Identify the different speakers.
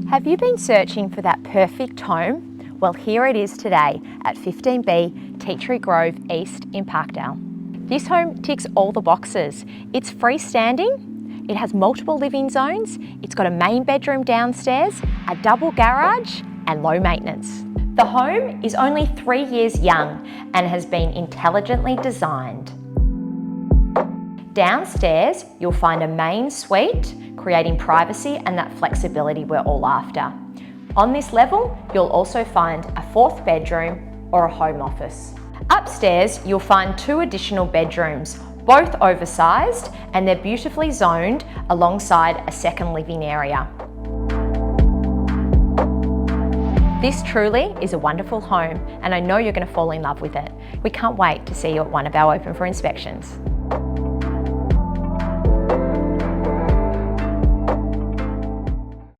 Speaker 1: Have you been searching for that perfect home? Well, here it is today at 15B Tea Tree Grove East in Parkdale. This home ticks all the boxes. It's freestanding, it has multiple living zones, it's got a main bedroom downstairs, a double garage and low maintenance. The home is only 3 years young and has been intelligently designed. Downstairs, you'll find a main suite, creating privacy and that flexibility we're all after. On this level, you'll also find a fourth bedroom or a home office. Upstairs, you'll find 2 additional bedrooms, both oversized, and they're beautifully zoned alongside a second living area. This truly is a wonderful home, and I know you're going to fall in love with it. We can't wait to see you at one of our open for inspections.